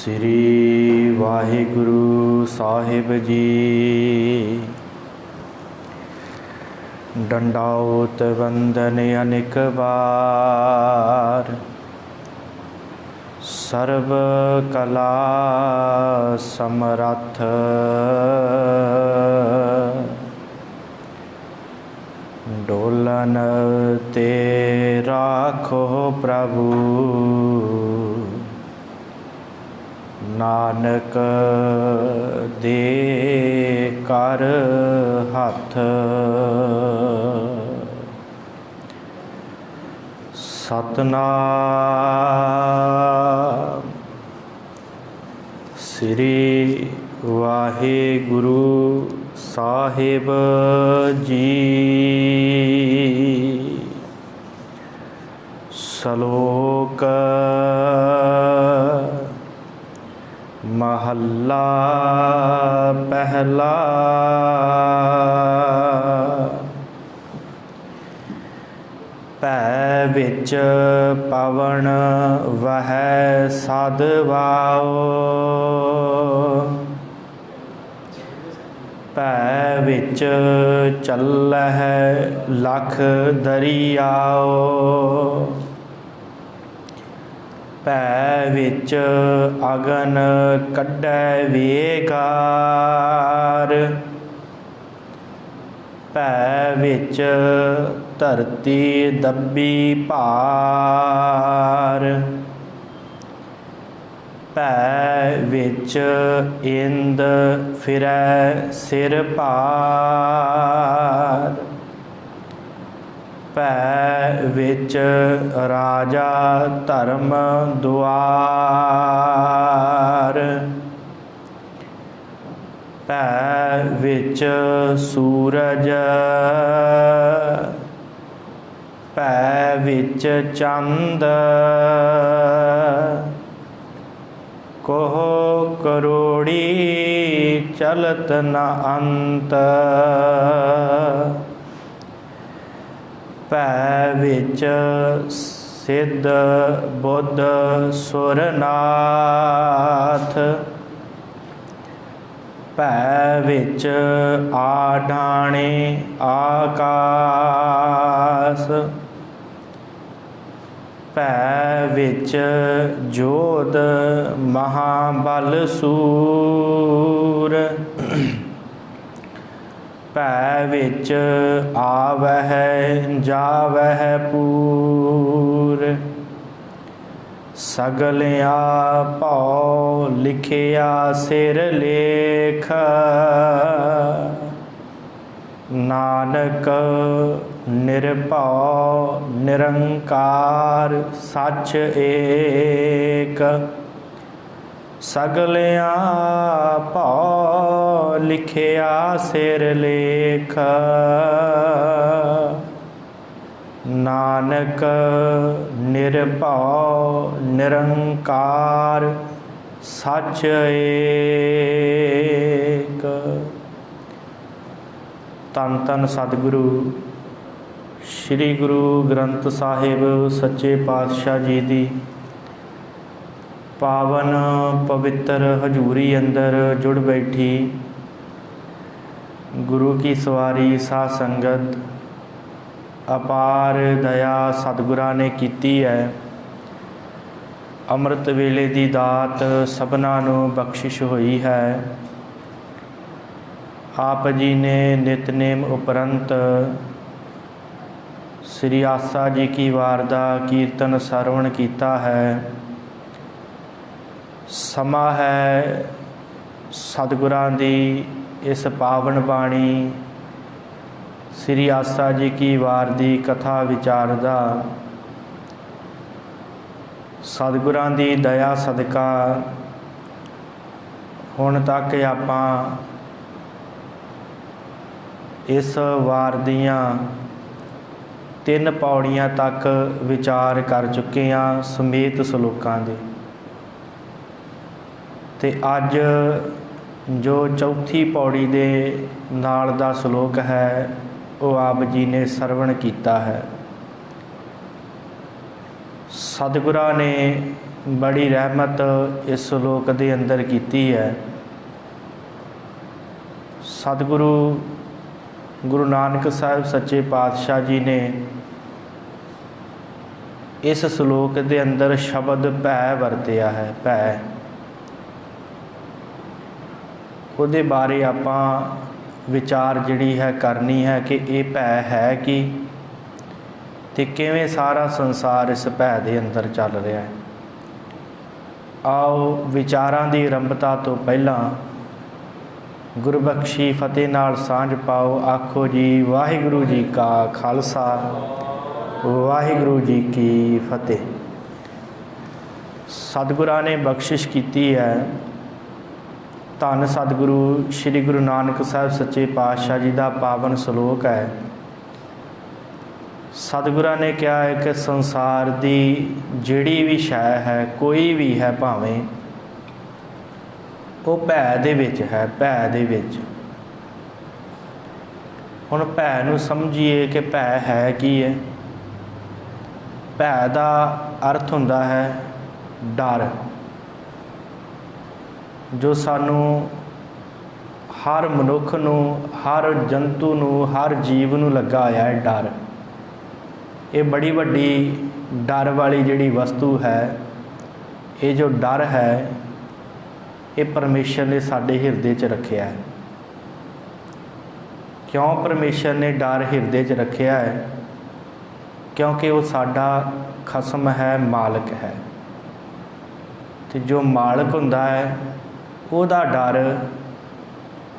श्री वाहिगुरु साहिब जी। डंडाउत वंदन अनेक बार, सर्व कला समरथ। डोलन ते राखो प्रभु, नानक दे कर हथ। सतनाम श्री वाहिगुरु साहिब जी। श्लोक महला पहला। पै विच पवन वह साध वाओ, पै विच चलह लख दरियाओ, पै विच अगन कड्डै वेगार, पै विच धरती दब्बी भार, पै विच इंद फिरै सिर भार, पै विच राजा धर्म दुआर, पै विच सूरज, पै विच चंद, कोह करोड़ी चलत न अंत, पै विच सिद्ध बुद्ध सुरनाथ, पै विच आढाणे आकाश, पै विच जोध महाबल सूर, पै विच आवह जावह पूर, सगलिया भौ लिखिया सिर लेख, नानक निर्भौ निरंकार सच एक, सगलिया भौ लिखिया सिर लेख, नानक निर्भौ निरंकार सच एक। धन धन सतगुरु श्री गुरु ग्रंथ साहिब सच्चे पातशाह जी दी पावन पवित्र हजूरी अंदर जुड़ बैठी गुरु की सवारी साध संगत अपार दया सतगुरां ने कीती है। अमृत वेले दी दात सबना नूं बख्शिश होई है। आप जी ने नितनेम उपरंत श्री आसा जी की वार दा कीर्तन सरवण कीता है। समा है सतगुरां दी इस पावन बाणी श्री आसा जी की वार दी कथा विचार दा। सतगुरां दी दया सदका हुण तक आपां इस वार दियां 3 पौड़ियां तक विचार कर चुके हैं समेत सलोकां दे। ते अज जो चौथी पौड़ी दे नाल दा सलोक है वो आप जी ने सरवण किया है। सतगुरां ने बड़ी रहमत इस श्लोक के अंदर कीती है। सतगुरु गुरु नानक साहब सच्चे पातशाह जी ने इस श्लोक के अंदर शब्द भै वरतिया है। भै ਉਹਦੇ बारे आपां विचार जिहड़ी है करनी है कि ये भै है कि ते किवें सारा संसार इस भै दे अंदर चल रहा है। आओ विचारां दी आरंभता तो पहलां गुरबख्शी फतेह नाल सांझ पाओ। आखो जी वाहिगुरू जी का खालसा वाहिगुरू जी की फतेह। सतगुरां ने बख्शिश कीती है। धन सतगुरु श्री गुरु नानक साहब सच्चे पातशाह जी का पावन श्लोक है। सतगुरां ने कहा है कि संसार की जिहड़ी भी शै है, कोई भी है, भावें वो भै दे विच है। भै दे विच हुण भै नूं समझिए कि भै है की है। भै दा अर्थ हुंदा है डर, जो सानू हर मनुख नूं, हर जंतु नूं, हर जीव नूं लगा होया है डर। ये बड़ी वड्डी डर वाली जिहड़ी वस्तु है, ये जो डर है ये परमेश्वर ने साडे हिरदे च रखिया है। क्यों परमेश्वर ने डर हिरदे च रखिया है? क्योंकि वो साडा खसम है, मालक है। तो जो मालक हुंदा है ਉਹਦਾ डर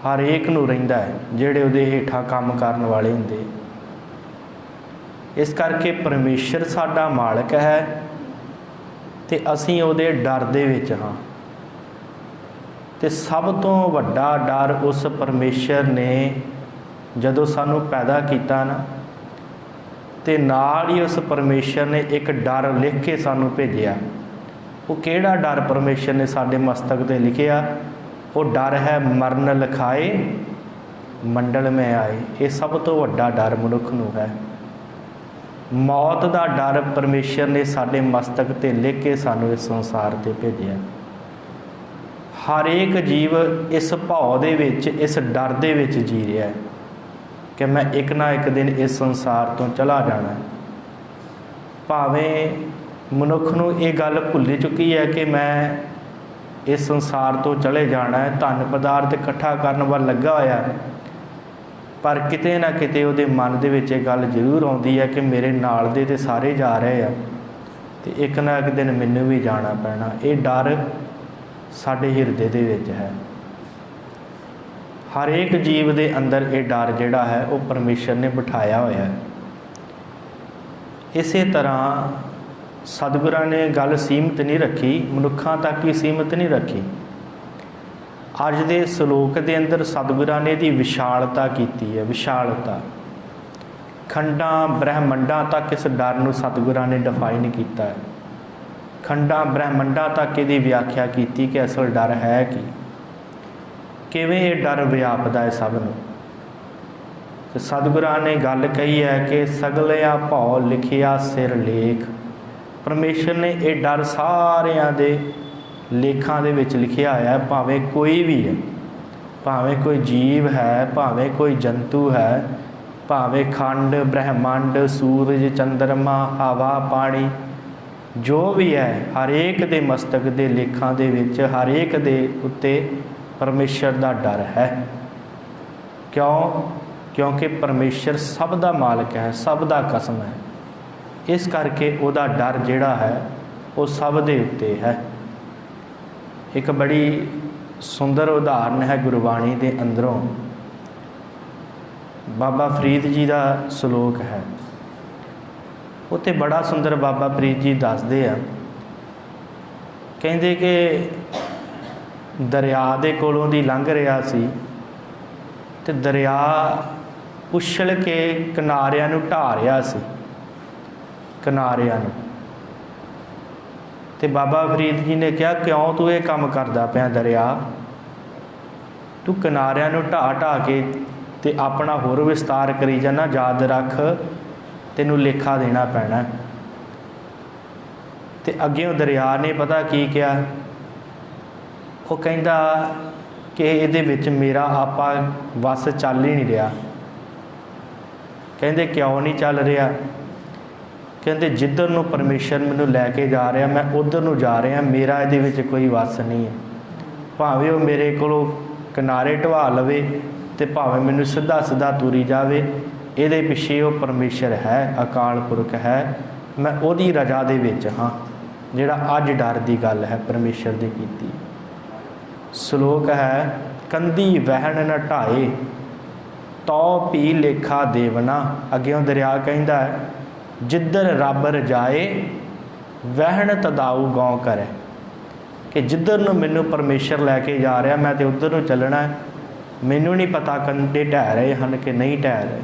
हर एक नूं रहिंदा है, ਜਿਹੜੇ ਉਹਦੇ ਹੇਠਾਂ काम करन वाले हुंदे। इस करके परमेश्वर साडा मालक है ते असीं ਉਹਦੇ डर दे विच हां। ते सब तो वड्डा डर उस परमेश्वर ने जदों सानू पैदा किया ना, ते नाल ही उस परमेश्वर ने एक डर लिख के सानू भेजिया। वो किहड़ा डर परमेश्वर ने साडे मस्तक ते लिखिया? वो डर है मरण लिखाए मंडल में आए। ये सब तो वड्डा डर मनुख नूं है। मौत का डर परमेश्वर ने साडे मस्तक ते लिख के सानू इस संसार ते भेजिया। हर एक जीव इस भाव दे विच, इस डर दे विच जी रहा है कि मैं एक ना एक दिन इस संसार तो चला जाना। भावें मनुख नूं ये गल भुल चुकी है कि मैं इस संसार तो चले जाना है, धन पदार्थ इकट्ठा करने वाल लगा होया, पर किते ना किते उहदे मन दे विच इह गल जरूर आउंदी है कि मेरे नाल दे ते सारे जा रहे हैं ते एक ना एक दिन मैनूं भी जाना पैना। ये डर साडे हिरदे दे विच है। हर एक जीव दे अंदर ये डर जिहड़ा है वो परमेश्वर ने बिठाया होया है। इसे तरह सतगुरां ने गल सीमित नहीं रखी, मनुखां तक ही सीमित नहीं रखी। अज दे श्लोक के अंदर सतगुरां ने दी विशालता कीती है। विशालता खंडां ब्रह्मंडां तक इस डर नूं सतगुरां ने डिफाइन किया है। खंडां ब्रह्मंडां तक इहदी व्याख्या की कि असल डर है कि किवें ये डर व्यापदा है सब नूं। ते सतगुरां ने गल कही है कि सगलिया भौ लिखिया सिर लेख। परमेश्वर ने यह डर सारियां दे लेखां दे विच लिखिया है। भावें कोई भी है, भावें कोई जीव है, भावें कोई जंतु है, भावें खंड ब्रह्मंड सूरज चंद्रमा हवा पानी जो भी है, हर एक दे मस्तक दे लेखां दे विच हर एक दे उत्ते परमेश्वर दा डर है। क्यों? क्योंकि परमेश्वर सब दा मालक है, सब दा कसम है। इस करके उहदा डर जिहड़ा है वो सब दे उत्ते है। एक बड़ी सुंदर उदाहरण है गुरबाणी के अंदरों। बाबा फरीद जी का श्लोक है, उत्ते बड़ा सुंदर बाबा फरीद जी दसदे आ। कहंदे कि दरिया दे कोलों दी लंघ रहा सी ते दरिया उछल के किनारियां नूं ढा रहा सी, किनारियां नूं। ते बाबा फरीद जी ने कहा क्यों तू ये काम करदा पिया दरिया? तू किनारियां नूं ढा ढा के ते अपना होर विस्तार करी जाना, याद रख तेनू लेखा देना पैना। तो अग्यों दरिया ने पता की कहा, वो कहता कि ये मेरा आपा वस चल ही नहीं रहा। कहते क्यों नहीं चल रहा? कहते जिधर नूं परमेश्वर मैनू लैके जा रहा मैं उधर नूं जा रहा, मेरा ये कोई वस नहीं है। भावें वो मेरे को किनारे ढवा लवे तो भावें मैनू सीधा सीधा तुरी जाए, ये पिछे वो परमेश्वर है, अकाल पुरख है, मैं उहदी रजा दे विच हाँ। जिहड़ा अज डर की गल है परमेश्वर की कीती। श्लोक है, कंधी वहन न ढाए तो भी लेखा देवना। अग्यों दरिया कहता है, जिधर रब रजाए वहन तदाऊ गौ करे, कि जिधर नूं मैनू परमेश्वर लैके जा रहा मैं तो उधर नूं चलना है, मैनू नहीं पता कंधे ढह रहे हैं कि नहीं ढह रहे।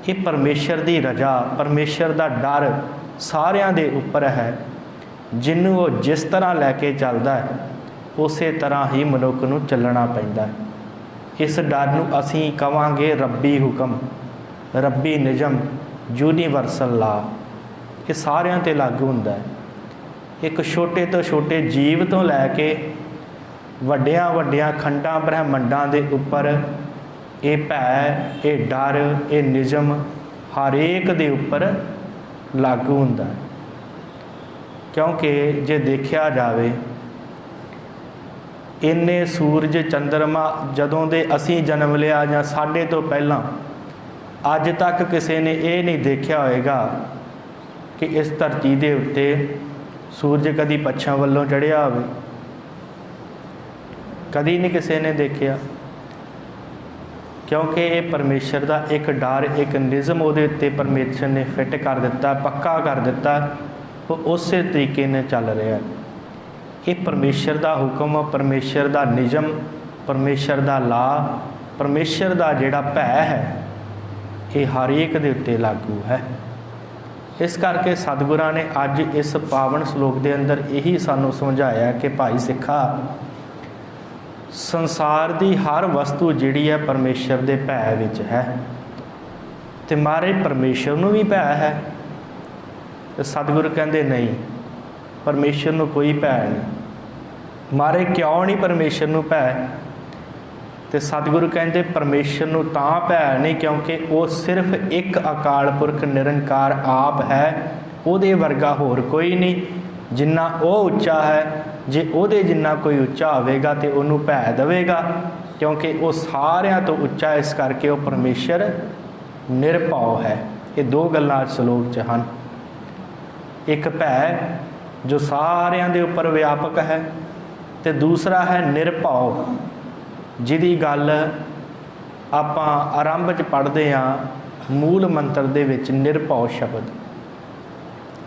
ये परमेश्वर की रजा, परमेश्वर का डर सारियां दे उपर है। जिन्हों वो जिस तरह लैके चलता है उस तरह ही मनुख नूं चलना पैंदा है। इस डर नूं असीं कवांगे रब्बी हुक्म, रब्बी निजम, यूनीवर्सल ला। ये सारियां ते लागू हुंदा है। एक छोटे तो छोटे जीव तो लैके वड्डियां वड्डियां खंडां ब्रह्मंडां दे उपर ये भै, ये डर, ये निजम हरेक दे उपर लागू हुंदा है। क्योंकि जे देखा जाए इन्ने सूरज चंद्रमा जदों दे असीं जन्म लिया जां साडे तो पहलां अज तक किसी ने यह नहीं देखा होएगा कि इस धरती के उत्ते सूरज कदी पच्छम वल्लों चढ़िया हो, कदी नहीं किसी ने देखा। क्योंकि ये परमेश्वर का एक डर, एक निज़म वो परमेश्वर ने फिट कर दिता, पक्का कर दिता, वो उस तरीके ने चल रहा है। ये परमेश्वर का हुक्म, परमेश्वर का निजम, परमेश्वर का ला, परमेश्वर का जिहड़ा भै है, ये हर एक दे उत्ते लागू है। इस करके सतगुरां ने अज इस पावन श्लोक के अंदर यही सानू समझाया कि भाई सिखा, संसार की हर वस्तु जिहड़ी है परमेश्वर के भै विच है, तो मारे परमेश्वर नूं भी भै है। तो सतगुरु कहते नहीं, परमेश्वर नूं कोई भै नहीं। मारे क्यों नहीं परमेश्वर नूं भै? तो सतगुरु कहते परमेश्वर नूं तां भै नहीं क्योंकि वो सिर्फ एक अकाल पुरख निरंकार आप है, उहदे वर्गा होर कोई नहीं। जिन्ना वो उच्चा है, जे उहदे जिन्ना कोई उच्चा होवेगा तो उहनूं भै देवेगा, क्योंकि वो सारियां तो उच्चा, इस करके वो परमेश्वर निरभौ है। ये दो गल्लां श्लोक च हन। एक भै जो सारियां दे उपर व्यापक है, तो दूसरा है निरभौ, जिहदी गल आपां आरंभ च पढ़ते हाँ मूल मंत्र दे विच निरभौ शब्द।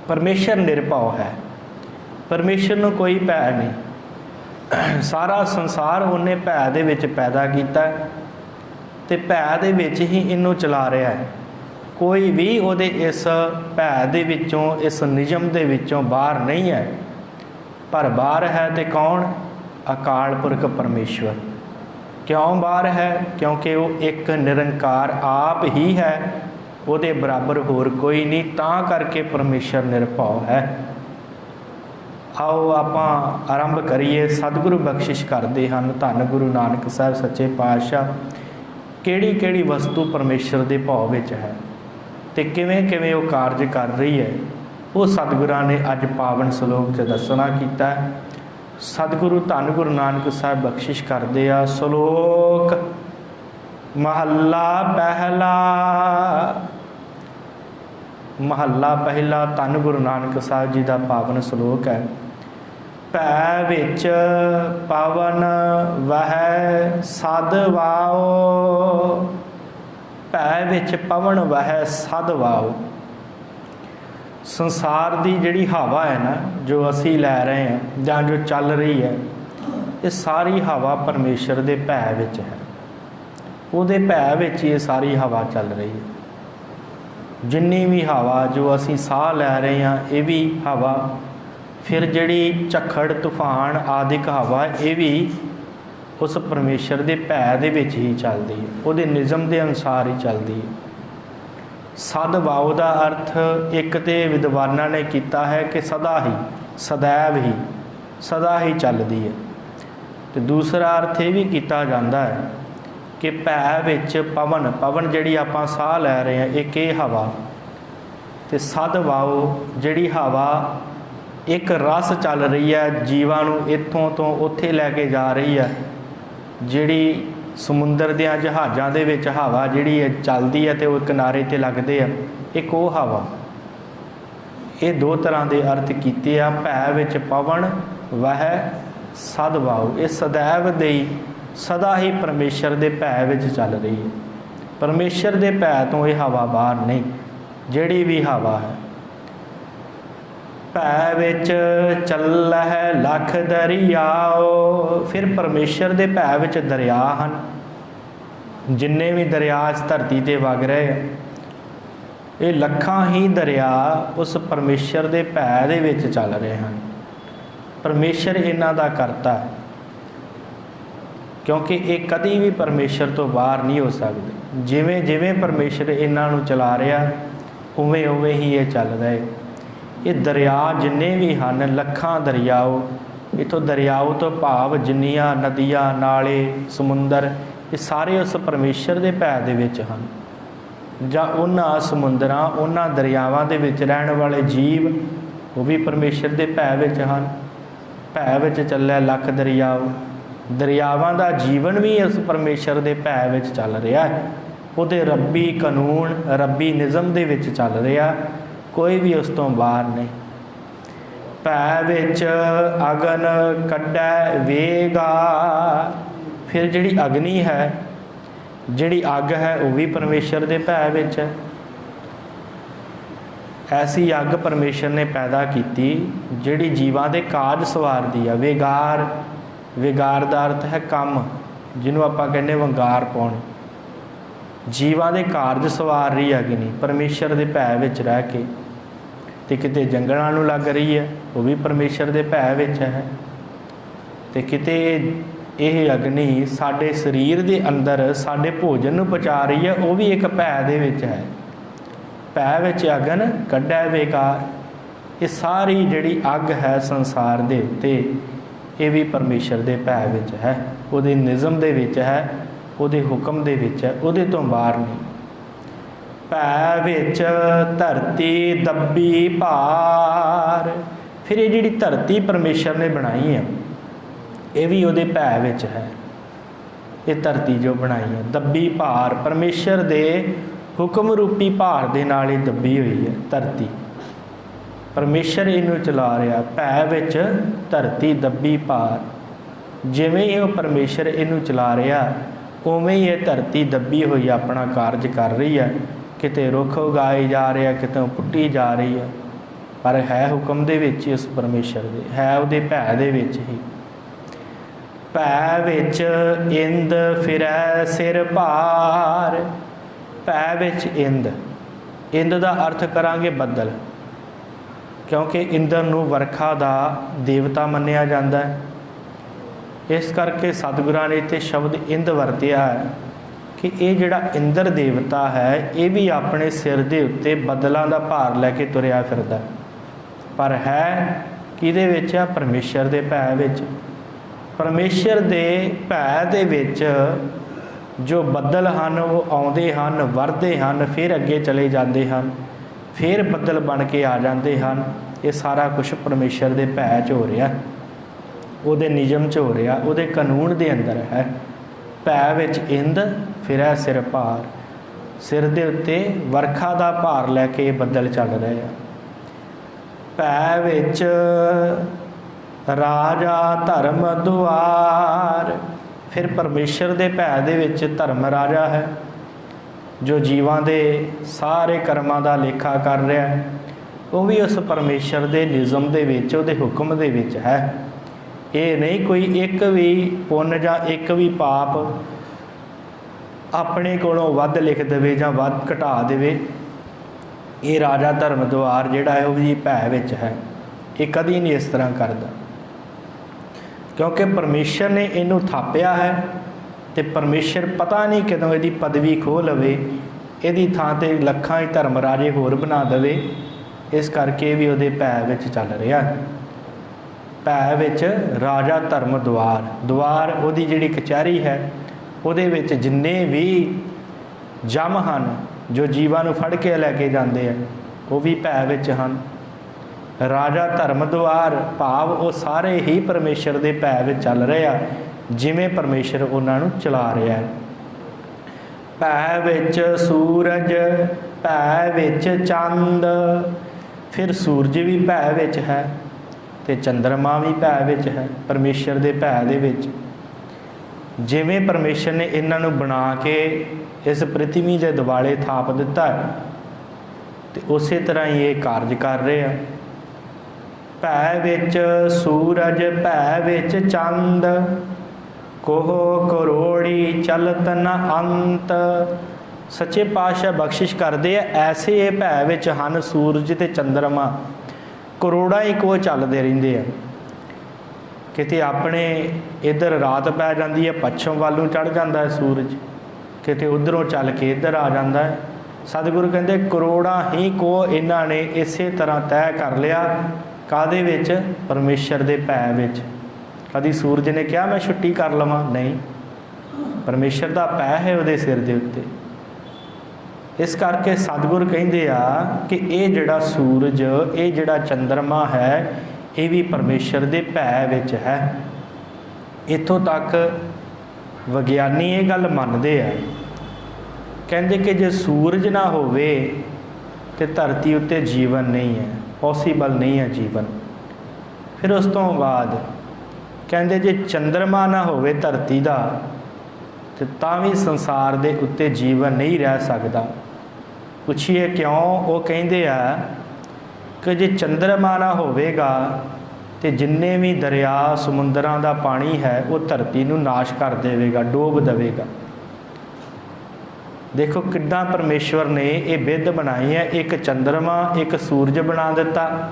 परमेश्वर निरभौ है, परमेश्वर नूं कोई भै नहीं। सारा संसार उन्हें भै दे विच पैदा कीता, ते भै दे विच ही इनू चला रहा है। कोई भी उहदे इस भै दे विचों, इस निजम दे विचों बाहर नहीं है। पर बाहर है तो कौन? अकाल पुरख परमेश्वर। क्यों बाहर है? क्योंकि वो एक निरंकार आप ही है, उहदे बराबर होर कोई नहीं, तां करके परमेश्वर निरभौ है। आओ आपां आरंभ करिए। सतगुरु बख्शिश करते हैं, धन गुरु नानक साहब सच्चे पातशाह, किहड़ी किहड़ी वस्तु परमेश्वर के भौ विच है ते किवें किवें वो कारज कर रही है, वो सतगुरां ने अज पावन श्लोक च दसना कीता है। सतगुरु धन गुरु नानक साहब बख्शिश करते आ। श्लोक महला पहला, महला पहला धन गुरु नानक साहब जी का पावन श्लोक है। भै विच पवन वह सद वाओ, भै विच पवन वह सद वाओ। संसार की जिहड़ी हवा है ना, जो असी लै रहे हैं जां जो चल रही है, ये सारी हवा परमेश्वर के भै विच है। उहदे भै विच ये सारी हवा चल रही है। जिन्नी भी हवा जो असी साह लै रहे हैं, ये भी हवा, फिर जिहड़ी झक्खड़ तूफान आदिक हवा, ये भी उस परमेश्वर के भै दे विच ही चलदी है, उहदे निज़म के अनुसार ही चलदी है। सद वाओ का अर्थ एक तो विद्वाना ने किया है कि सदा ही, सदैव ही, सदा ही चलती है। तो दूसरा अर्थ ये भी किया जाता है कि भै विच पवन, पवन जिहड़ी आपां साह लै रहे हैं एक ये हवा, तो सद वाओ जिहड़ी हवा एक रस चल रही है जीवां नूं इत्थों तो उत्थे लैके जा रही है, जिहड़ी समुंदर दियां जहाज़ां दे विच हवा जिहड़ी है चलदी है तो वो किनारे ते लगदे आ, एक वो हवा। ये दो तरह के अर्थ कीते आ। भै विच पवन वह सद वाओ, ये सदैव दे सदा ही परमेश्वर के भै विच चल रही है। परमेश्वर के भै तो ये हवा बाहर नहीं, जिहड़ी भी हवा है। भै विच चलह लख दरियाओ, फिर परमेश्वर के भै विच दरिया हैं, जिन्ने भी दरिया इस धरती ते वग रहे हैं, ये लखां ही दरिया उस परमेश्वर के भै दे विच चल रहे हैं। परमेश्वर इन्हां दा करता है, क्योंकि ये कभी भी परमेश्वर तो बाहर नहीं हो सकते। जिवें जिवें परमेश्वर इन्हां नूं चला रहा उवें उवें ही ये चल रहे। ये दरिया जिन्ने भी हैं लखां दरियाओ, इतों दरियाओ तो भाव जिन्नियां नदियां नाले समुंदर ये सारे उस परमेश्वर के भै दे विच हन। जां उन्हां समुंदरां उन्हां दरियावां दे विच रहण वाले जीव वो भी परमेश्वर के भै विच हन। भै विच चलै लख दरियाओ, दरियावां दा जीवन भी उस परमेश्वर के भै विच चल रहा है, उहदे रब्बी कानून रब्बी निज़म दे विच चल रहा, कोई भी उस तो बाहर नहीं। भै विच अगन कड्डै वेगा, फिर जिहड़ी अग्नि है, जिहड़ी अग है वो भी परमेश्वर के भै विच है। ऐसी अग परमेश्वर ने पैदा की जिहड़ी जीवां दे काज सवारदी है। वेगार, वेगार दा अर्थ है काम, जिन्हों आपां कहने वंगार पाउण, जीवां दे कारज सवार रही अग्नि परमेश्वर के भै विच रह के। ते किते जंगलां नूं लग रही है वो भी परमेश्वर के भै विच है। ते किते यह अग्नि साडे शरीर के अंदर साडे भोजन नूं पचा रही है, वो भी एक भै दे विच है। भै विच अगन कड्डै वेगार, ये सारी जिहड़ी अग है संसार दे उत्ते ये भी परमेश्वर के भै विच है, उहदे निज़म दे विच है, उहदे हुक्म दे विच है, उहदे तो बाहर नहीं। भै विच धरती दब्बी भार, फिर ये जिहड़ी धरती परमेश्वर ने बनाई है ये भी उहदे भै विच है। ये धरती जो बनाई है दब्बी भार, परमेश्वर दे हुक्म रूपी भार दे नाल ही दब्बी हुई है धरती, परमेश्वर इनू चला रहा। भै विच धरती दब्बी भार, जिवें ही वह परमेश्वर इनू चला रहा उवें ही ये धरती दब्बी हुई अपना कारज कर रही है। किते रुख उगाए जा रहे हैं, कितों पुट्टी जा रही है, पर है हुक्म दे विच ही उस परमेश्वर दे, है उहदे भै दे विच ही। भै विच इंद फिरै सिर भार, भै विच इंद, इंद का अर्थ करांगे बदल, क्योंकि इंद्र नूं वरखा का देवता मन्निया जाता है। इस करके सतगुरां ने इत्थे शब्द इंद वरतिया है कि ये जिहड़ा इंद्र देवता है ये भी अपने सिर के उत्ते बदलों का भार लैके तुरया फिरदा, पर है किहदे विच आ? परमेश्वर के भै विच। परमेश्वर के भै दे विच जो बदल हैं वो आउंदे हैं, वरदे हैं, फिर अगे चले जाते हैं, फिर बदल बन के आ जाते हैं। ये सारा कुछ परमेश्वर के भै च हो रहा, उहदे नियम च हो रहा, उहदे कानून के अंदर है। भै विच इंद फिरै सिर भार, सिर दे उत्ते वरखा का भार लैके बदल चल रहे हैं। भै विच राजा धर्म दुआर, फिर परमेश्वर के भै दे विच धर्म राजा है जो जीवां दे सारे कर्मां दा लेखा कर रहा है, वो भी उस परमेश्वर के निज़म दे विच, उहदे हुक्म दे विच है। ये नहीं कोई एक भी पुण्य जां एक भी पाप अपने कोलों वध लिख देवे जां वध घटा देवे। ये राजा धर्म द्वार जिहड़ा है वो भी भै विच है, ये कदी नहीं इस तरह करता, क्योंकि परमेश्वर ने इनू थापिया है। तो परमेश्वर पता नहीं कदों इसकी पदवी खो लवे, ਇਹਦੀ ਥਾਂ ਤੇ ਲੱਖਾਂ ਹੀ ਧਰਮ ਰਾਜੇ ਹੋਰ ਬਣਾ ਦੇਵੇ। ਇਸ ਕਰਕੇ ਵੀ ਉਹਦੇ ਭੈ ਵਿੱਚ ਚੱਲ ਰਿਹਾ। ਭੈ ਵਿੱਚ ਰਾਜਾ ਧਰਮ ਦੁਆਰ, ਦੁਆਰ ਉਹਦੀ ਜਿਹੜੀ ਕਚਹਿਰੀ ਹੈ ਉਹਦੇ ਵਿੱਚ ਜਿੰਨੇ ਵੀ ਜਮ ਹਨ ਜੋ ਜੀਵਾਂ ਨੂੰ ਫੜ ਕੇ ਲੈ ਕੇ ਜਾਂਦੇ ਆ ਉਹ ਵੀ ਭੈ ਵਿੱਚ ਹਨ। ਰਾਜਾ ਧਰਮ ਦੁਆਰ ਭਾਵ ਉਹ ਸਾਰੇ ਹੀ ਪਰਮੇਸ਼ਰ ਦੇ ਭੈ ਵਿੱਚ ਚੱਲ ਰਹੇ ਆ, ਜਿਵੇਂ ਪਰਮੇਸ਼ਰ ਉਹਨਾਂ ਨੂੰ ਚਲਾ ਰਿਹਾ ਹੈ। ਭੈ ਵਿੱਚ ਸੂਰਜ, ਭੈ ਵਿੱਚ ਚੰਦ। ਫਿਰ ਸੂਰਜ ਵੀ ਭੈ ਵਿੱਚ ਹੈ ਤੇ ਚੰਦਰਮਾ ਵੀ ਭੈ ਵਿੱਚ ਹੈ, ਪਰਮੇਸ਼ਰ ਦੇ ਭੈ ਦੇ ਵਿੱਚ। ਜਿਵੇਂ ਪਰਮੇਸ਼ਰ ਨੇ ਇਹਨਾਂ ਨੂੰ ਬਣਾ ਕੇ ਇਸ ਪ੍ਰਿਥਵੀ ਦੇ ਦੁਆਲੇ ਥਾਪ ਦਿੱਤਾ ਤੇ ਉਸੇ ਤਰ੍ਹਾਂ ਹੀ ਇਹ ਕਾਰਜ ਕਰ ਰਹੇ ਆ। ਭੈ ਵਿੱਚ ਸੂਰਜ, ਭੈ ਵਿੱਚ ਚੰਦ, ਕੋਹ ਕਰੋੜੀ ਚਲਤ ਨ ਅੰਤ। ਸੱਚੇ ਪਾਤਸ਼ਾਹ ਬਖਸ਼ਿਸ਼ ਕਰਦੇ ਆ, ਐਸੇ ਇਹ ਭੈ ਵਿੱਚ ਹਨ ਸੂਰਜ ਤੇ ਚੰਦਰਮਾ, ਕਰੋੜਾਂ ਹੀ ਕੋਹ ਚੱਲਦੇ ਰਹਿੰਦੇ ਆ। ਕਿਤੇ ਆਪਣੇ ਇੱਧਰ ਰਾਤ ਪੈ ਜਾਂਦੀ ਹੈ, ਪੱਛਮ ਵੱਲ ਨੂੰ ਚੜ੍ਹ ਜਾਂਦਾ ਹੈ ਸੂਰਜ, ਕਿਤੇ ਉੱਧਰੋਂ ਚੱਲ ਕੇ ਇੱਧਰ ਆ ਜਾਂਦਾ ਹੈ। ਸਤਿਗੁਰੂ ਕਹਿੰਦੇ ਕਰੋੜਾਂ ਹੀ ਕੋਹ ਇਹਨਾਂ ਨੇ ਇਸੇ ਤਰ੍ਹਾਂ ਤੈਅ ਕਰ ਲਿਆ। ਕਾਹਦੇ ਵਿੱਚ? ਪਰਮੇਸ਼ਰ ਦੇ ਭੈ ਵਿੱਚ। ਕਦੀ ਸੂਰਜ ਨੇ ਕਿਹਾ ਮੈਂ ਛੁੱਟੀ ਕਰ ਲਵਾਂ? ਨਹੀਂ, ਪਰਮੇਸ਼ਰ ਦਾ ਭੈ ਹੈ ਉਹਦੇ ਸਿਰ ਦੇ ਉੱਤੇ। ਇਸ ਕਰਕੇ ਸਤਿਗੁਰ ਕਹਿੰਦੇ ਆ ਕਿ ਇਹ ਜਿਹੜਾ ਸੂਰਜ, ਇਹ ਜਿਹੜਾ ਚੰਦਰਮਾ ਹੈ, ਇਹ ਵੀ ਪਰਮੇਸ਼ਰ ਦੇ ਭੈ ਵਿੱਚ ਹੈ। ਇੱਥੋਂ ਤੱਕ ਵਿਗਿਆਨੀ ਇਹ ਗੱਲ ਮੰਨਦੇ ਆ। ਕਹਿੰਦੇ ਕਿ ਜੇ ਸੂਰਜ ਨਾ ਹੋਵੇ ਤੇ ਧਰਤੀ ਉੱਤੇ ਜੀਵਨ ਨਹੀਂ ਹੈ, ਪੋਸੀਬਲ ਨਹੀਂ ਹੈ ਜੀਵਨ। ਫਿਰ ਉਸ ਤੋਂ ਬਾਅਦ ਕਹਿੰਦੇ ਜੇ ਚੰਦਰਮਾ ਨਾ ਹੋਵੇ ਧਰਤੀ ਦਾ ਤੇ ਤਾਂ ਵੀ ਸੰਸਾਰ ਦੇ ਉੱਤੇ ਜੀਵਨ ਨਹੀਂ ਰਹਿ ਸਕਦਾ। ਪੁੱਛੀਏ ਕਿਉਂ? ਉਹ ਕਹਿੰਦੇ ਆ ਕਿ ਜੇ ਚੰਦਰਮਾ ਨਾ ਹੋਵੇਗਾ ਤੇ ਜਿੰਨੇ ਵੀ ਦਰਿਆ ਸਮੁੰਦਰਾਂ ਦਾ ਪਾਣੀ ਹੈ ਉਹ ਧਰਤੀ ਨੂੰ ਨਾਸ਼ ਕਰ ਦੇਵੇਗਾ, ਡੋਬ ਦੇਵੇਗਾ। ਦੇਖੋ ਕਿੱਦਾਂ ਪਰਮੇਸ਼ਵਰ ਨੇ ਇਹ ਬਿੱਧ ਬਣਾਈ ਹੈ। ਇੱਕ ਚੰਦਰਮਾ, ਇੱਕ ਸੂਰਜ ਬਣਾ ਦਿੱਤਾ।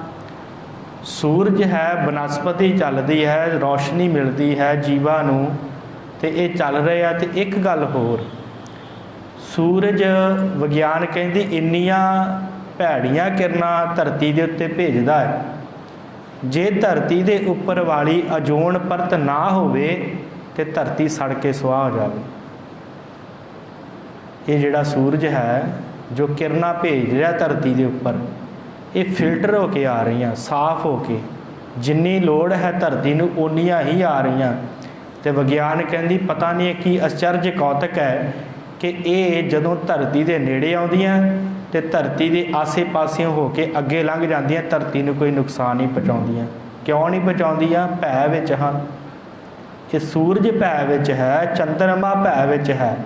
ਸੂਰਜ ਹੈ, ਬਨਸਪਤੀ ਚੱਲਦੀ ਹੈ, ਰੌਸ਼ਨੀ ਮਿਲਦੀ ਹੈ ਜੀਵਾਂ ਨੂੰ, ਤੇ ਇਹ ਚੱਲ ਰਹੇ ਆ। ਤੇ ਇੱਕ ਗੱਲ ਹੋਰ, ਸੂਰਜ ਵਿਗਿਆਨ ਕਹਿੰਦੀ ਇੰਨੀਆਂ ਭੈੜੀਆਂ ਕਿਰਨਾਂ ਧਰਤੀ ਦੇ ਉੱਤੇ ਭੇਜਦਾ ਹੈ। ਜੇ ਧਰਤੀ ਦੇ ਉੱਪਰ ਵਾਲੀ ਅਜੋਨ ਪਰਤ ਨਾ ਹੋਵੇ ਤੇ ਧਰਤੀ ਸੜ ਕੇ ਸੁਆਹ ਹੋ ਜਾਵੇ। ਇਹ ਜਿਹੜਾ ਸੂਰਜ ਹੈ ਜੋ ਕਿਰਨਾਂ ਭੇਜ ਰਿਹਾ ਧਰਤੀ ਦੇ ਉੱਪਰ, ਇਹ ਫਿਲਟਰ ਹੋ ਕੇ ਆ ਰਹੀਆਂ, ਸਾਫ਼ ਹੋ ਕੇ। ਜਿੰਨੀ ਲੋੜ ਹੈ ਧਰਤੀ ਨੂੰ ਓਨੀਆਂ ਹੀ ਆ ਰਹੀਆਂ। ਤੇ ਵਿਗਿਆਨ ਕਹਿੰਦੀ ਪਤਾ ਨਹੀਂ ਕੀ ਅਚਰਜ ਕੌਤਕ ਹੈ ਕਿ ਇਹ ਜਦੋਂ ਧਰਤੀ ਦੇ ਨੇੜੇ ਆਉਂਦੀਆਂ ਤੇ ਧਰਤੀ ਦੇ ਆਸੇ-ਪਾਸਿਓਂ ਹੋ ਕੇ ਅੱਗੇ ਲੰਘ ਜਾਂਦੀਆਂ, ਧਰਤੀ ਨੂੰ ਕੋਈ ਨੁਕਸਾਨ ਨਹੀਂ ਪਹੁੰਚਾਉਂਦੀਆਂ। ਕਿਉਂ ਨਹੀਂ ਪਹੁੰਚਾਉਂਦੀਆਂ? ਭੈ ਵਿੱਚ ਹਨ। ਇਹ ਸੂਰਜ ਭੈ ਵਿੱਚ ਹੈ, ਚੰਦਰਮਾ ਭੈ ਵਿੱਚ ਹੈ,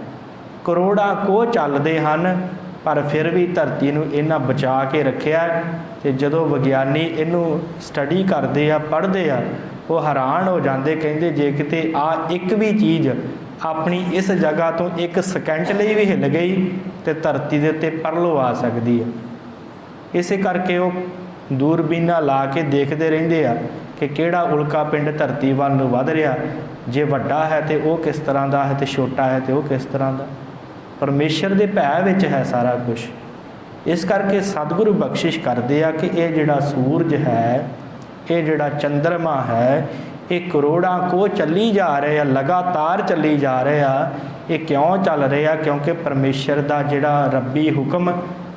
ਕਰੋੜਾਂ ਕੋਹ ਚੱਲਦੇ ਹਨ, ਪਰ ਫਿਰ ਵੀ ਧਰਤੀ ਨੂੰ ਇਹਨਾਂ ਬਚਾ ਕੇ ਰੱਖਿਆ। ਤੇ ਜਦੋਂ ਵਿਗਿਆਨੀ ਇਹਨੂੰ ਸਟੱਡੀ ਕਰਦੇ ਆ, ਪੜ੍ਹਦੇ ਆ, ਉਹ ਹੈਰਾਨ ਹੋ ਜਾਂਦੇ। ਕਹਿੰਦੇ ਜੇ ਕਿਤੇ ਆ ਇੱਕ ਵੀ ਚੀਜ਼ ਆਪਣੀ ਇਸ ਜਗ੍ਹਾ ਤੋਂ ਇੱਕ ਸਕਿੰਟ ਲਈ ਵੀ ਹਿੱਲ ਗਈ ਤੇ ਧਰਤੀ ਦੇ ਉੱਤੇ ਪਰਲੋ ਆ ਸਕਦੀ ਹੈ। ਇਸੇ ਕਰਕੇ ਉਹ ਦੂਰਬੀਨਾਂ ਲਾ ਕੇ ਦੇਖਦੇ ਰਹਿੰਦੇ ਆ ਕਿ ਕਿਹੜਾ ਉਲਕਾ ਪਿੰਡ ਧਰਤੀ ਵੱਲ ਨੂੰ ਵੱਧ ਰਿਹਾ। ਜੇ ਵੱਡਾ ਹੈ ਤੇ ਉਹ ਕਿਸ ਤਰ੍ਹਾਂ ਦਾ ਹੈ, ਤੇ ਛੋਟਾ ਹੈ ਤੇ ਉਹ ਕਿਸ ਤਰ੍ਹਾਂ ਦਾ। ਪਰਮੇਸ਼ਰ ਦੇ ਭੈ ਵਿੱਚ ਹੈ ਸਾਰਾ ਕੁਝ। ਇਸ ਕਰਕੇ ਸਤਿਗੁਰੂ ਬਖਸ਼ਿਸ਼ ਕਰਦੇ ਆ ਕਿ ਇਹ ਜਿਹੜਾ ਸੂਰਜ ਹੈ, ਇਹ ਜਿਹੜਾ ਚੰਦਰਮਾ ਹੈ, ਇਹ ਕਰੋੜਾਂ ਕੋਹ ਚੱਲੀ ਜਾ ਰਹੇ ਆ, ਲਗਾਤਾਰ ਚੱਲੀ ਜਾ ਰਹੇ ਆ। ਇਹ ਕਿਉਂ ਚੱਲ ਰਹੇ ਆ? ਕਿਉਂਕਿ ਪਰਮੇਸ਼ਰ ਦਾ ਜਿਹੜਾ ਰੱਬੀ ਹੁਕਮ,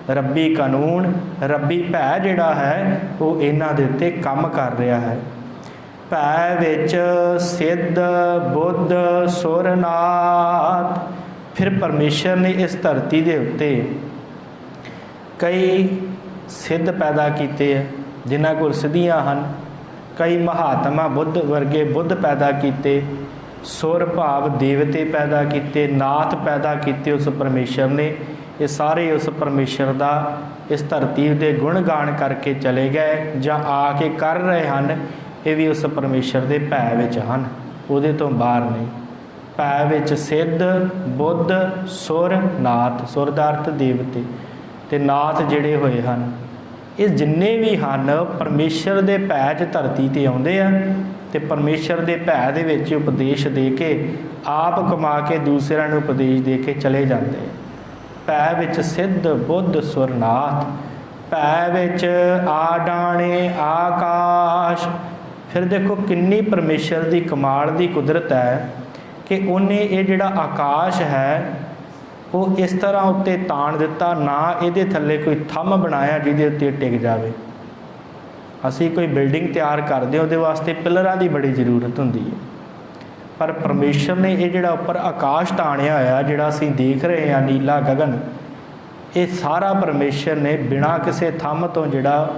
ਰੱਬੀ ਕਾਨੂੰਨ, ਰੱਬੀ ਭੈ ਜਿਹੜਾ ਹੈ ਉਹ ਇਹਨਾਂ ਦੇ ਉੱਤੇ ਕੰਮ ਕਰ ਰਿਹਾ ਹੈ। ਭੈ ਵਿੱਚ ਸਿੱਧ ਬੁੱਧ ਸੁਰਨਾਥ। ਫਿਰ ਪਰਮੇਸ਼ਰ ਨੇ ਇਸ ਧਰਤੀ ਦੇ ਉੱਤੇ ਕਈ ਸਿੱਧ ਪੈਦਾ ਕੀਤੇ ਆ ਜਿਨ੍ਹਾਂ ਕੋਲ ਸਿੱਧੀਆਂ ਹਨ। ਕਈ ਮਹਾਤਮਾ ਬੁੱਧ ਵਰਗੇ ਬੁੱਧ ਪੈਦਾ ਕੀਤੇ, ਸੁਰ ਭਾਵ ਦੇਵਤੇ ਪੈਦਾ ਕੀਤੇ, ਨਾਥ ਪੈਦਾ ਕੀਤੇ ਉਸ ਪਰਮੇਸ਼ਰ ਨੇ। ਇਹ ਸਾਰੇ ਉਸ ਪਰਮੇਸ਼ਰ ਦਾ ਇਸ ਧਰਤੀ ਦੇ ਗੁਣਗਾਨ ਕਰਕੇ ਚਲੇ ਗਏ ਜਾਂ ਆ ਕੇ ਕਰ ਰਹੇ ਹਨ। ਇਹ ਵੀ ਉਸ ਪਰਮੇਸ਼ਰ ਦੇ ਭੈ ਵਿੱਚ ਹਨ, ਉਹਦੇ ਤੋਂ ਬਾਹਰ ਨਹੀਂ। ਭੈ ਵਿੱਚ ਸਿੱਧ ਬੁੱਧ ਸੁਰ ਨਾਥ। ਸੁਰ ਦਾ ਅਰਥ ਦੇਵਤੇ ਤੇ ਨਾਥ ਜਿਹੜੇ ਹੋਏ ਹਨ, ਇਹ ਜਿੰਨੇ ਵੀ ਹਨ ਪਰਮੇਸ਼ਰ ਦੇ ਭੈ 'ਚ ਧਰਤੀ 'ਤੇ ਆਉਂਦੇ ਆ ਤੇ ਪਰਮੇਸ਼ਰ ਦੇ ਭੈ ਦੇ ਵਿੱਚ ਉਪਦੇਸ਼ ਦੇ ਕੇ ਆਪ ਕਮਾ ਕੇ ਦੂਸਰਿਆਂ ਨੂੰ ਉਪਦੇਸ਼ ਦੇ ਕੇ ਚਲੇ ਜਾਂਦੇ। ਭੈ ਵਿੱਚ ਸਿੱਧ ਬੁੱਧ ਸੁਰਨਾਥ, ਭੈ ਵਿੱਚ ਆਡਾਣੇ ਆਕਾਸ਼। ਫਿਰ ਦੇਖੋ ਕਿੰਨੀ ਪਰਮੇਸ਼ਰ ਦੀ ਕਮਾਲ ਦੀ ਕੁਦਰਤ ਹੈ ਕਿ ਉਹਨੇ ਇਹ ਜਿਹੜਾ ਆਕਾਸ਼ ਹੈ ਉਹ ਇਸ ਤਰ੍ਹਾਂ ਉੱਤੇ ਤਾਣ ਦਿੱਤਾ, ਨਾ ਇਹਦੇ ਥੱਲੇ ਕੋਈ ਥੰਮ ਬਣਾਇਆ ਜਿਹਦੇ ਉੱਤੇ ਟਿਕ ਜਾਵੇ। ਅਸੀਂ ਕੋਈ ਬਿਲਡਿੰਗ ਤਿਆਰ ਕਰਦੇ ਉਹਦੇ ਵਾਸਤੇ ਪਿਲਰਾਂ ਦੀ ਬੜੀ ਜ਼ਰੂਰਤ ਹੁੰਦੀ ਹੈ, ਪਰ ਪਰਮੇਸ਼ਰ ਨੇ ਇਹ ਜਿਹੜਾ ਉੱਪਰ ਆਕਾਸ਼ ਤਾਣਿਆ ਹੋਇਆ, ਜਿਹੜਾ ਅਸੀਂ ਦੇਖ ਰਹੇ ਹਾਂ ਨੀਲਾ ਗਗਨ, ਇਹ ਸਾਰਾ ਪਰਮੇਸ਼ਰ ਨੇ ਬਿਨਾਂ ਕਿਸੇ ਥੰਮ ਤੋਂ ਜਿਹੜਾ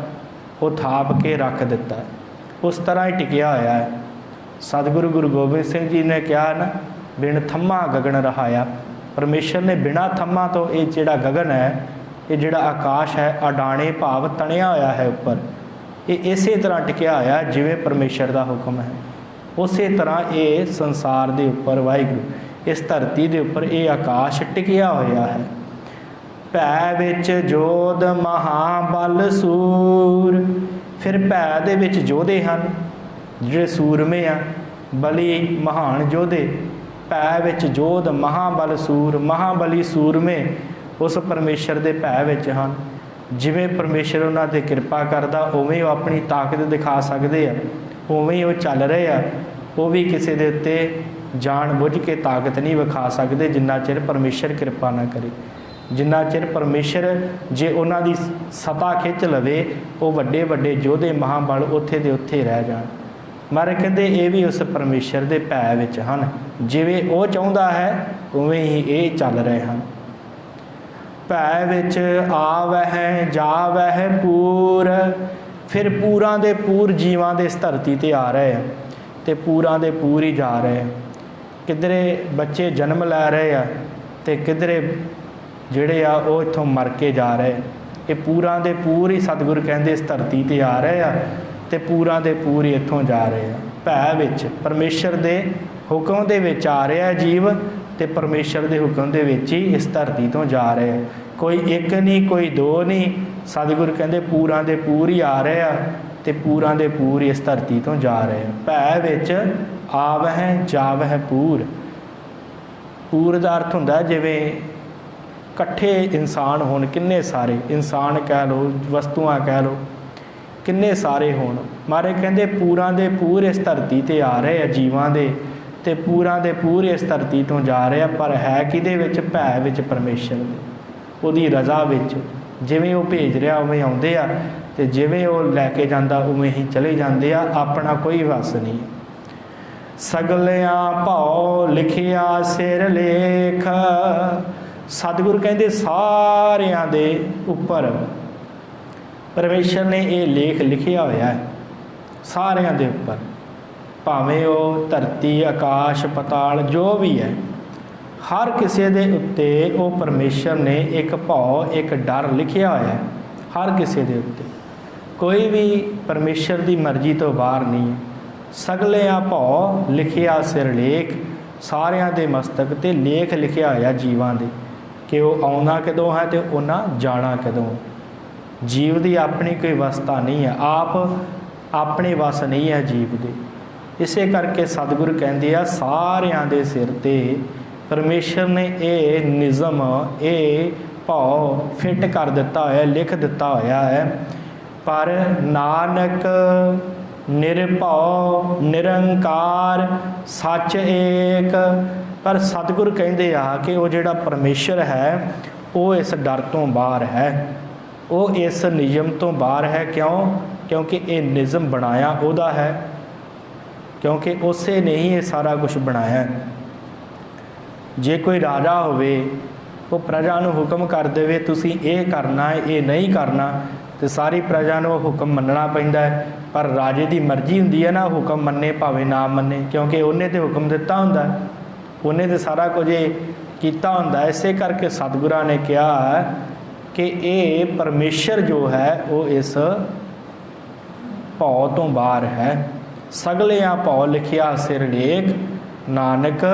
ਉਹ ਥਾਪ ਕੇ ਰੱਖ ਦਿੱਤਾ, ਉਸ ਤਰ੍ਹਾਂ ਹੀ ਟਿਕਿਆ ਹੋਇਆ ਹੈ। ਸਤਿਗੁਰੂ ਗੁਰੂ ਗੋਬਿੰਦ ਸਿੰਘ ਜੀ ਨੇ ਕਿਹਾ ਨਾ, ਬਿਨ ਥੰਮਾ ਗਗਨ ਰਹਾਇਆ। ਪਰਮੇਸ਼ਰ ਨੇ ਬਿਨਾਂ ਥੰਮਾਂ ਤੋਂ ਇਹ ਜਿਹੜਾ ਗਗਨ ਹੈ, ਇਹ ਜਿਹੜਾ ਆਕਾਸ਼ ਹੈ, ਅਡਾਣੇ ਭਾਵ ਤਣਿਆ ਹੋਇਆ ਹੈ ਉੱਪਰ, ਇਹ ਇਸੇ ਤਰ੍ਹਾਂ ਟਿਕਿਆ ਹੋਇਆ ਜਿਵੇਂ ਪਰਮੇਸ਼ਰ ਦਾ ਹੁਕਮ ਹੈ। ਉਸੇ ਤਰ੍ਹਾਂ ਇਹ ਸੰਸਾਰ ਦੇ ਉੱਪਰ ਵਾਹਿਗੁਰੂ, ਇਸ ਧਰਤੀ ਦੇ ਉੱਪਰ ਇਹ ਆਕਾਸ਼ ਟਿਕਿਆ ਹੋਇਆ ਹੈ। ਭੈ ਵਿੱਚ ਜੋਧ ਮਹਾਬਲ ਸੂਰ। ਫਿਰ ਭੈ ਦੇ ਵਿੱਚ ਯੋਧੇ ਹਨ ਜਿਹੜੇ ਸੂਰਮੇ ਆ, ਬਲੀ ਮਹਾਨ ਯੋਧੇ। ਭੈ ਵਿੱਚ ਜੋਧ ਮਹਾਬਲ ਸੂਰ, ਮਹਾਬਲੀ ਸੂਰਮੇ ਉਸ ਪਰਮੇਸ਼ਰ ਦੇ ਭੈ ਵਿੱਚ ਹਨ। ਜਿਵੇਂ ਪਰਮੇਸ਼ਰ ਉਹਨਾਂ 'ਤੇ ਕਿਰਪਾ ਕਰਦਾ ਉਵੇਂ ਉਹ ਆਪਣੀ ਤਾਕਤ ਦਿਖਾ ਸਕਦੇ ਆ, ਉਵੇਂ ਹੀ ਉਹ ਚੱਲ ਰਹੇ ਆ। ਉਹ ਵੀ ਕਿਸੇ ਦੇ ਉੱਤੇ ਜਾਣ ਬੁੱਝ ਕੇ ਤਾਕਤ ਨਹੀਂ ਵਿਖਾ ਸਕਦੇ ਜਿੰਨਾ ਚਿਰ ਪਰਮੇਸ਼ਰ ਕਿਰਪਾ ਨਾ ਕਰੇ। ਜਿੰਨਾ ਚਿਰ ਪਰਮੇਸ਼ਰ ਜੇ ਉਹਨਾਂ ਦੀ ਸਤਾ ਖਿੱਚ ਲਵੇ, ਉਹ ਵੱਡੇ ਵੱਡੇ ਯੋਧੇ ਮਹਾਬਲ ਉੱਥੇ ਦੇ ਉੱਥੇ ਰਹਿ ਜਾਣ। ਮਹਾਰਾਜ ਕਹਿੰਦੇ ਇਹ ਵੀ ਉਸ ਪਰਮੇਸ਼ਰ ਦੇ ਭੈ ਵਿੱਚ ਹਨ, ਜਿਵੇਂ ਉਹ ਚਾਹੁੰਦਾ ਹੈ ਉਵੇਂ ਹੀ ਇਹ ਚੱਲ ਰਹੇ ਹਨ। ਭੈ ਵਿੱਚ ਆਵਹਿ ਜਾਵਹਿ ਪੂਰ। ਫਿਰ ਪੂਰਾਂ ਦੇ ਪੂਰ ਜੀਵਾਂ ਦੇ ਇਸ ਧਰਤੀ 'ਤੇ ਆ ਰਹੇ ਆ ਅਤੇ ਪੂਰਾਂ ਦੇ ਪੂਰ ਹੀ ਜਾ ਰਹੇ ਆ। ਕਿਧਰੇ ਬੱਚੇ ਜਨਮ ਲੈ ਰਹੇ ਆ ਅਤੇ ਕਿਧਰੇ ਜਿਹੜੇ ਆ ਉਹ ਇੱਥੋਂ ਮਰ ਕੇ ਜਾ ਰਹੇ। ਇਹ ਪੂਰਾਂ ਦੇ ਪੂਰ ਹੀ ਸਤਿਗੁਰੂ ਕਹਿੰਦੇ ਇਸ ਧਰਤੀ 'ਤੇ ਆ ਰਹੇ ਆ ਅਤੇ ਪੂਰਾਂ ਦੇ ਪੂਰ ਹੀ ਇੱਥੋਂ ਜਾ ਰਹੇ ਆ। ਭੈ ਵਿੱਚ ਪਰਮੇਸ਼ਰ ਦੇ ਹੁਕਮ ਦੇ ਵਿੱਚ ਆ ਰਿਹਾ ਜੀਵ, ਅਤੇ ਪਰਮੇਸ਼ਰ ਦੇ ਹੁਕਮ ਦੇ ਵਿੱਚ ਹੀ ਇਸ ਧਰਤੀ ਤੋਂ ਜਾ ਰਹੇ ਆ। ਕੋਈ ਇੱਕ ਨਹੀਂ, ਕੋਈ ਦੋ ਨਹੀਂ, ਸਤਿਗੁਰੂ ਕਹਿੰਦੇ ਪੂਰਾਂ ਦੇ ਪੂਰ ਹੀ ਆ ਰਹੇ ਆ ਅਤੇ ਪੂਰਾਂ ਦੇ ਪੂਰ ਹੀ ਇਸ ਧਰਤੀ ਤੋਂ ਜਾ ਰਹੇ ਆ। ਭੈ ਵਿੱਚ ਆਵਹਿ ਜਾਵਹਿ ਪੂਰ। ਪੂਰ ਦਾ ਅਰਥ ਹੁੰਦਾ ਜਿਵੇਂ ਇਕੱਠੇ ਇਨਸਾਨ ਹੋਣ, ਕਿੰਨੇ ਸਾਰੇ ਇਨਸਾਨ ਕਹਿ ਲਓ, ਵਸਤੂਆਂ ਕਹਿ ਲਓ, ਕਿੰਨੇ ਸਾਰੇ ਹੋਣ। ਮਹਾਰਾਜ ਕਹਿੰਦੇ ਪੂਰਾਂ ਦੇ ਪੂਰ ਇਸ ਧਰਤੀ 'ਤੇ ਆ ਰਹੇ ਆ ਜੀਵਾਂ ਦੇ, ਅਤੇ ਪੂਰਾਂ ਦੇ ਪੂਰ ਇਸ ਧਰਤੀ ਤੋਂ ਜਾ ਰਹੇ ਆ। ਪਰ ਹੈ ਕਿਹਦੇ ਵਿੱਚ? ਭੈ ਵਿੱਚ ਪਰਮੇਸ਼ਰ ਦੇ, ਉਹਦੀ ਰਜ਼ਾ ਵਿੱਚ। ਜਿਵੇਂ ਉਹ ਭੇਜ ਰਿਹਾ ਉਵੇਂ ਆਉਂਦੇ ਆ, ਅਤੇ ਜਿਵੇਂ ਉਹ ਲੈ ਕੇ ਜਾਂਦਾ ਉਵੇਂ ਹੀ ਚਲੇ ਜਾਂਦੇ ਆ। ਆਪਣਾ ਕੋਈ ਵਸ ਨਹੀਂ। ਸਗਲਿਆਂ ਭਉ ਲਿਖਿਆ ਸਿਰ ਲੇਖ। ਸਤਿਗੁਰੂ ਕਹਿੰਦੇ ਸਾਰਿਆਂ ਦੇ ਉੱਪਰ ਪਰਮੇਸ਼ਰ ਨੇ ਇਹ ਲੇਖ ਲਿਖਿਆ ਹੋਇਆ ਹੈ, ਸਾਰਿਆਂ ਦੇ ਉੱਪਰ, ਭਾਵੇਂ ਉਹ ਧਰਤੀ ਆਕਾਸ਼ ਪਤਾਲ ਜੋ ਵੀ ਹੈ, ਹਰ ਕਿਸੇ ਦੇ ਉੱਤੇ ਉਹ ਪਰਮੇਸ਼ਰ ਨੇ ਇੱਕ ਭਉ, ਇੱਕ ਡਰ ਲਿਖਿਆ ਹੋਇਆ ਹੈ। ਹਰ ਕਿਸੇ ਦੇ ਉੱਤੇ ਕੋਈ ਵੀ ਪਰਮੇਸ਼ਰ ਦੀ ਮਰਜ਼ੀ ਤੋਂ ਬਾਹਰ ਨਹੀਂ ਹੈ। ਸਗਲਿਆਂ ਭਉ ਲਿਖਿਆ ਸਿਰ ਲੇਖ। ਸਾਰਿਆਂ ਦੇ ਮਸਤਕ 'ਤੇ ਲੇਖ ਲਿਖਿਆ ਹੋਇਆ ਜੀਵਾਂ ਦੇ, ਕਿ ਉਹ ਆਉਣਾ ਕਦੋਂ ਹੈ ਅਤੇ ਉਹਨਾਂ ਜਾਣਾ ਕਦੋਂ। ਜੀਵ ਦੀ ਆਪਣੀ ਕੋਈ ਵਸਤਾ ਨਹੀਂ ਹੈ, ਆਪ ਆਪਣੇ ਵਸ ਨਹੀਂ ਹੈ ਜੀਵ ਦੇ। ਇਸੇ ਕਰਕੇ ਸਤਿਗੁਰੂ ਕਹਿੰਦੇ ਆ ਸਾਰਿਆਂ ਦੇ ਸਿਰ 'ਤੇ ਪਰਮੇਸ਼ਰ ਨੇ ਇਹ ਨਿਯਮ, ਇਹ ਭਾਵ ਫਿੱਟ ਕਰ ਦਿੱਤਾ ਹੋਇਆ, ਲਿਖ ਦਿੱਤਾ ਹੋਇਆ ਹੈ। ਪਰ ਨਾਨਕ ਨਿਰਭਉ ਨਿਰੰਕਾਰ ਸੱਚ ਏਕ। ਪਰ ਸਤਿਗੁਰੂ ਕਹਿੰਦੇ ਆ ਕਿ ਉਹ ਜਿਹੜਾ ਪਰਮੇਸ਼ਰ ਹੈ ਉਹ ਇਸ ਡਰ ਤੋਂ ਬਾਹਰ ਹੈ, ਉਹ ਇਸ ਨਿਯਮ ਤੋਂ ਬਾਹਰ ਹੈ। ਕਿਉਂ? ਕਿਉਂਕਿ ਇਹ ਨਿਯਮ ਬਣਾਇਆ ਉਹਦਾ ਹੈ, ਕਿਉਂਕਿ ਉਸੇ ਨੇ ਹੀ ਇਹ ਸਾਰਾ ਕੁਝ ਬਣਾਇਆ। ਜੇ ਕੋਈ ਰਾਜਾ ਹੋਵੇ, ਉਹ ਪ੍ਰਜਾ ਨੂੰ ਹੁਕਮ ਕਰ ਦੇਵੇ ਤੁਸੀਂ ਇਹ ਕਰਨਾ ਹੈ, ਇਹ ਨਹੀਂ ਕਰਨਾ, ਤੇ ਸਾਰੀ ਪ੍ਰਜਾ ਨੂੰ ਉਹ ਹੁਕਮ ਮੰਨਣਾ ਪੈਂਦਾ ਹੈ। ਪਰ ਰਾਜੇ ਦੀ ਮਰਜ਼ੀ ਹੁੰਦੀ ਹੈ ਨਾ, ਹੁਕਮ ਮੰਨੇ ਭਾਵੇਂ ਨਾ ਮੰਨੇ, ਕਿਉਂਕਿ ਉਹਨੇ ਤੇ ਹੁਕਮ ਦਿੱਤਾ ਹੁੰਦਾ, ਉਹਨੇ ਤੇ ਸਾਰਾ ਕੁਝ ਕੀਤਾ ਹੁੰਦਾ। ਇਸੇ ਕਰਕੇ ਸਤਿਗੁਰਾਂ ਨੇ ਕਿਹਾ ਕਿ ਇਹ ਪਰਮੇਸ਼ਰ ਜੋ ਹੈ ਉਹ ਇਸ ਭਉ ਤੋਂ ਬਾਹਰ ਹੈ। ਸਗਲਿਆਂ ਭਉ ਲਿਖਿਆ ਸਿਰ ਲੇਖ, ਨਾਨਕ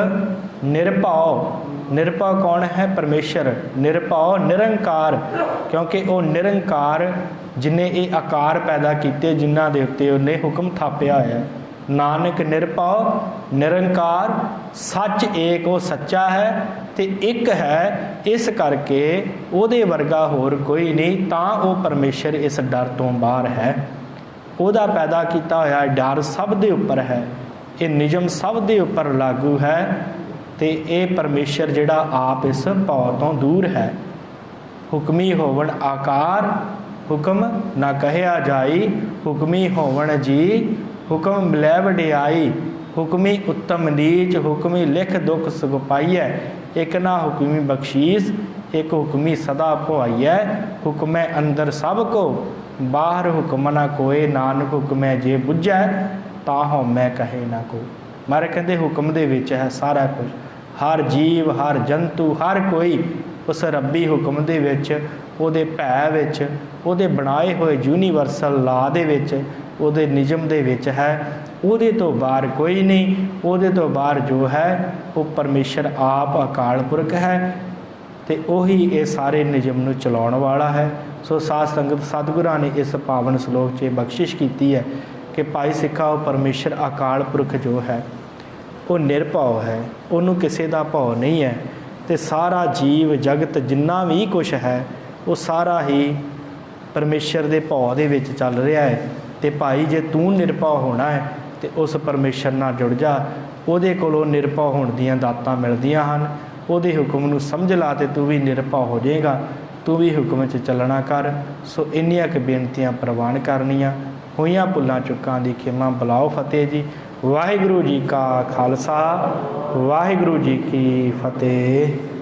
ਨਿਰਭਉ। ਨਿਰਭਉ ਕੌਣ ਹੈ? ਪਰਮੇਸ਼ਰ। ਨਿਰਭਉ ਨਿਰੰਕਾਰ, ਕਿਉਂਕਿ ਉਹ ਨਿਰੰਕਾਰ ਜਿਹਨੇ ਇਹ ਆਕਾਰ ਪੈਦਾ ਕੀਤੇ, ਜਿਨ੍ਹਾਂ ਦੇ ਉੱਤੇ ਉਹਨੇ ਹੁਕਮ ਥਾਪਿਆ ਹੋਇਆ। नानक निरभव निरंकार सच एक वो सच्चा है ते एक है, इस करके ਉਹਦੇ वर्गा होर कोई नहीं, ਤਾਂ ਉਹ परमेश्वर इस डर तो बाहर है। ਉਹਦਾ पैदा किया होया डर सब दे उपर है, ये निजम सब दे उपर लागू है, ते ये परमेश्वर जिहड़ा आप इस भौ तो दूर है। हुक्मी होवन आकार हुक्म ना कहया जाई, हुक्मी होवन जी हुक्म मिलै वडियाई, हुक्मी उत्तम नीच हुक्मी लिख दुख सुख पाइयै, एक ना हुक्मी बख्शीस एक हुक्मी सदा भुआइयै, हुक्मै अंदर सब को बाहर हुक्म ना कोय, नानक हुक्मै जे बुझै ताहो मैं कहे ना को। मारे कहते हुक्म दे विच है सारा कुछ, हर जीव हर जंतु हर कोई उस रब्बी हुक्म दे विच, ਉਹਦੇ ਭੈ ਵਿੱਚ, ਉਹਦੇ ਬਣਾਏ ਹੋਏ ਯੂਨੀਵਰਸਲ ਲਾ ਦੇ ਵਿੱਚ, ਉਹਦੇ ਨਿਯਮ ਦੇ ਵਿੱਚ ਹੈ। ਉਹਦੇ ਤੋਂ ਬਾਹਰ ਕੋਈ ਨਹੀਂ, ਉਹਦੇ ਤੋਂ ਬਾਹਰ ਜੋ ਹੈ ਉਹ ਪਰਮੇਸ਼ਰ ਆਪ ਅਕਾਲ ਪੁਰਖ ਹੈ, ਤੇ ਉਹੀ ਇਹ ਸਾਰੇ ਨਿਯਮ ਨੂੰ ਚਲਾਉਣ ਵਾਲਾ ਹੈ। ਸੋ ਸਾਧ ਸੰਗਤ ਸਤਿਗੁਰਾਂ ਨੇ ਇਸ ਪਾਵਨ ਸ਼ਲੋਕ 'ਚ ਬਖਸ਼ਿਸ਼ ਕੀਤੀ ਹੈ ਕਿ ਭਾਈ ਸਿੱਖਾ ਉਹ ਪਰਮੇਸ਼ਰ ਅਕਾਲ ਪੁਰਖ ਜੋ ਹੈ ਉਹ ਨਿਰਭਉ ਹੈ, ਉਹਨੂੰ ਕਿਸੇ ਦਾ ਭਉ ਨਹੀਂ ਹੈ, ਤੇ ਸਾਰਾ ਜੀਵ ਜਗਤ ਜਿੰਨਾ ਵੀ ਕੁਛ ਹੈ ਉਹ ਸਾਰਾ ਹੀ ਪਰਮੇਸ਼ਰ ਦੇ ਭਉ ਦੇ ਵਿੱਚ ਚੱਲ ਰਿਹਾ ਹੈ। ਤੇ ਭਾਈ ਜੇ ਤੂੰ ਨਿਰਭਉ ਹੋਣਾ ਹੈ ਤੇ ਉਸ ਪਰਮੇਸ਼ਰ ਨਾਲ ਜੁੜ ਜਾ, ਉਹਦੇ ਕੋਲੋਂ ਨਿਰਭਉ ਹੋਣ ਦੀਆਂ ਦਾਤਾਂ ਮਿਲਦੀਆਂ ਹਨ। ਉਹਦੇ ਹੁਕਮ ਨੂੰ ਸਮਝ ਲਾ ਤੇ ਤੂੰ ਵੀ ਨਿਰਭਉ ਹੋ ਜਾਏਗਾ, ਤੂੰ ਵੀ ਹੁਕਮ 'ਚ ਚੱਲਣਾ ਕਰ। ਸੋ ਇੰਨੀਆਂ ਕੁ ਬੇਨਤੀਆਂ ਪ੍ਰਵਾਨ ਕਰਨੀਆਂ, ਹੋਈਆਂ ਭੁੱਲਾਂ ਚੁੱਕਾਂ ਦੀ ਖਿਮਾ ਬੁਲਾਓ ਫਤਿਹ ਜੀ। ਵਾਹਿਗੁਰੂ ਜੀ ਕਾ ਖਾਲਸਾ, ਵਾਹਿਗੁਰੂ ਜੀ ਕੀ ਫਤਿਹ।